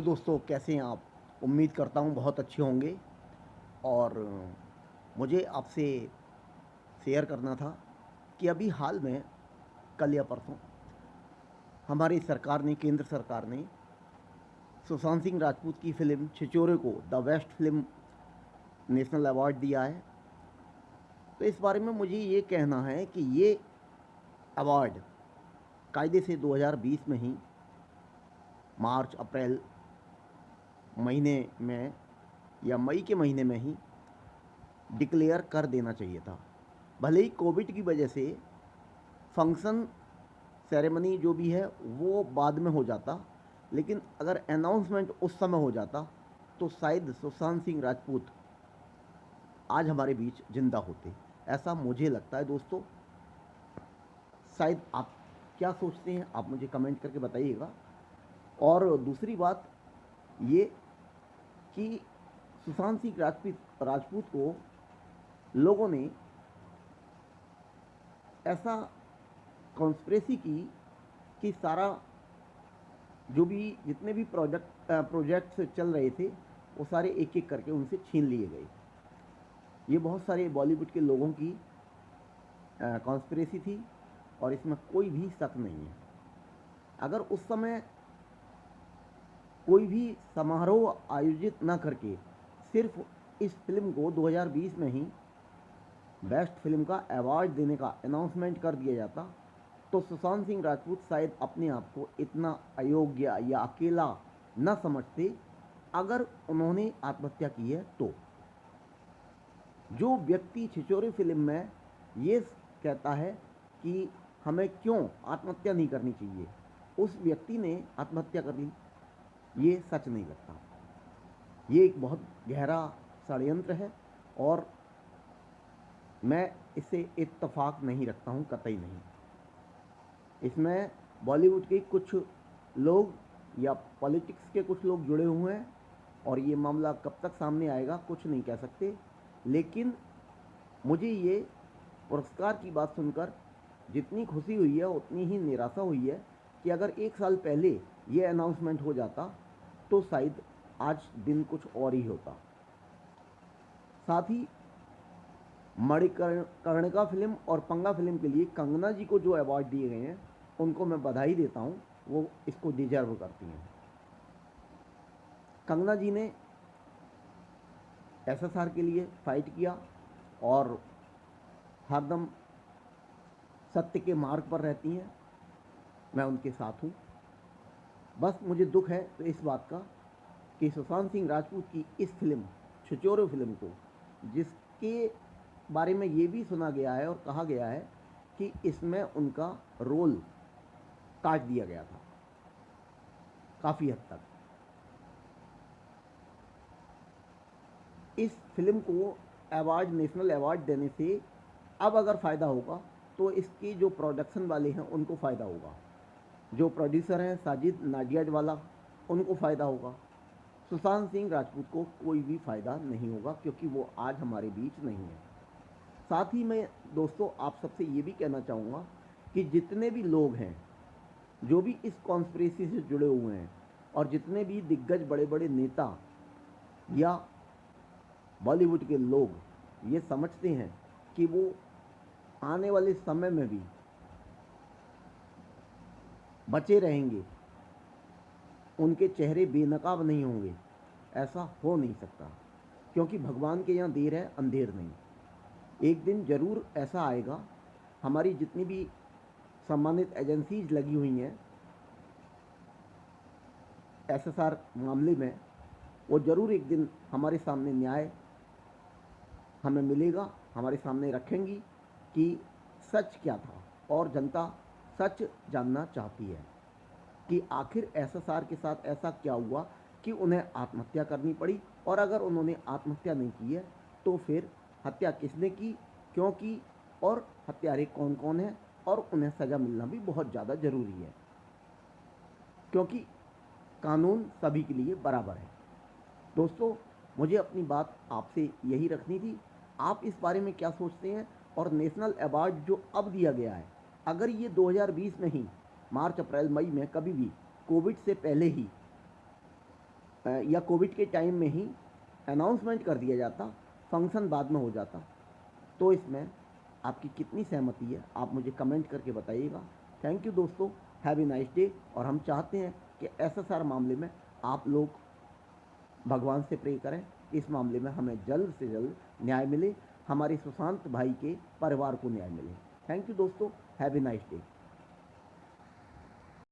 दोस्तों, कैसे हैं आप? उम्मीद करता हूँ बहुत अच्छे होंगे। और मुझे आपसे शेयर करना था कि अभी हाल में कल या परसों हमारी सरकार ने, केंद्र सरकार ने सुशांत सिंह राजपूत की फ़िल्म छिछोरे को the best film national award दिया है। तो इस बारे में मुझे ये कहना है कि ये अवार्ड कायदे से 2020 में ही मार्च अप्रैल महीने में या मई के महीने में ही डिक्लेयर कर देना चाहिए था। भले ही कोविड की वजह से फंक्शन सेरेमनी जो भी है वो बाद में हो जाता, लेकिन अगर अनाउंसमेंट उस समय हो जाता तो शायद सुशांत सिंह राजपूत आज हमारे बीच जिंदा होते। ऐसा मुझे लगता है दोस्तों। शायद आप क्या सोचते हैं, आप मुझे कमेंट करके बताइएगा। और दूसरी बात ये कि सुशांत सिंह राजपूत को लोगों ने ऐसा कॉन्स्पिरेसी की कि सारा जो भी जितने भी प्रोजेक्ट्स चल रहे थे वो सारे एक एक करके उनसे छीन लिए गए। ये बहुत सारे बॉलीवुड के लोगों की कॉन्स्पिरेसी थी और इसमें कोई भी शक नहीं है। अगर उस समय कोई भी समारोह आयोजित ना करके सिर्फ इस फिल्म को 2020 में ही बेस्ट फिल्म का अवार्ड देने का अनाउंसमेंट कर दिया जाता तो सुशांत सिंह राजपूत शायद अपने आप को इतना अयोग्य या अकेला न समझते। अगर उन्होंने आत्महत्या की है तो जो व्यक्ति छिछोरे फिल्म में ये कहता है कि हमें क्यों आत्महत्या नहीं करनी चाहिए, उस व्यक्ति ने आत्महत्या कर ली, ये सच नहीं लगता। ये एक बहुत गहरा षड्यंत्र है और मैं इससे इत्तेफाक नहीं रखता हूँ, कतई नहीं। इसमें बॉलीवुड के कुछ लोग या पॉलिटिक्स के कुछ लोग जुड़े हुए हैं और ये मामला कब तक सामने आएगा कुछ नहीं कह सकते। लेकिन मुझे ये पुरस्कार की बात सुनकर जितनी खुशी हुई है उतनी ही निराशा हुई है कि अगर एक साल पहले ये अनाउंसमेंट हो जाता तो शायद आज दिन कुछ और ही होता। साथ ही मणिकर्णिका फिल्म और पंगा फिल्म के लिए कंगना जी को जो अवार्ड दिए गए हैं उनको मैं बधाई देता हूँ, वो इसको डिजर्व करती हैं। कंगना जी ने एसएसआर के लिए फाइट किया और हरदम सत्य के मार्ग पर रहती हैं। मैं उनके साथ हूँ। बस मुझे दुख है तो इस बात का कि सुशांत सिंह राजपूत की इस फिल्म छिछोरे फिल्म को, जिसके बारे में ये भी सुना गया है और कहा गया है कि इसमें उनका रोल काट दिया गया था काफ़ी हद तक, इस फिल्म को अवार्ड, नेशनल अवार्ड देने से अब अगर फ़ायदा होगा तो इसके जो प्रोडक्शन वाले हैं उनको फ़ायदा होगा, जो प्रोड्यूसर हैं साजिद नाडियाडवाला उनको फ़ायदा होगा। सुशांत सिंह राजपूत को कोई भी फ़ायदा नहीं होगा क्योंकि वो आज हमारे बीच नहीं है। साथ ही मैं दोस्तों आप सबसे ये भी कहना चाहूँगा कि जितने भी लोग हैं जो भी इस कॉन्स्पिरेसी से जुड़े हुए हैं और जितने भी दिग्गज बड़े बड़े नेता या बॉलीवुड के लोग ये समझते हैं कि वो आने वाले समय में भी बचे रहेंगे, उनके चेहरे बेनकाब नहीं होंगे, ऐसा हो नहीं सकता। क्योंकि भगवान के यहाँ देर है अंधेर नहीं। एक दिन ज़रूर ऐसा आएगा, हमारी जितनी भी सम्मानित एजेंसीज लगी हुई हैं एसएसआर मामले में, वो ज़रूर एक दिन हमारे सामने न्याय हमें मिलेगा, हमारे सामने रखेंगी कि सच क्या था। और जनता सच जानना चाहती है कि आखिर एसएसआर के साथ ऐसा क्या हुआ कि उन्हें आत्महत्या करनी पड़ी, और अगर उन्होंने आत्महत्या नहीं की है तो फिर हत्या किसने की, क्यों की, और हत्यारे कौन कौन हैं, और उन्हें सज़ा मिलना भी बहुत ज़्यादा ज़रूरी है क्योंकि कानून सभी के लिए बराबर है। दोस्तों, मुझे अपनी बात आपसे यही रखनी थी। आप इस बारे में क्या सोचते हैं? और नेशनल अवार्ड जो अब दिया गया है, अगर ये 2020 में ही मार्च अप्रैल मई में कभी भी, कोविड से पहले ही या कोविड के टाइम में ही अनाउंसमेंट कर दिया जाता, फंक्शन बाद में हो जाता, तो इसमें आपकी कितनी सहमति है आप मुझे कमेंट करके बताइएगा। थैंक यू दोस्तों, हैव ए नाइस डे। और हम चाहते हैं कि ऐसा सारा मामले में आप लोग भगवान से प्रे करें, इस मामले में हमें जल्द से जल्द न्याय मिले, हमारे सुशांत भाई के परिवार को न्याय मिले। थैंक यू दोस्तों, हैव ए नाइस डे।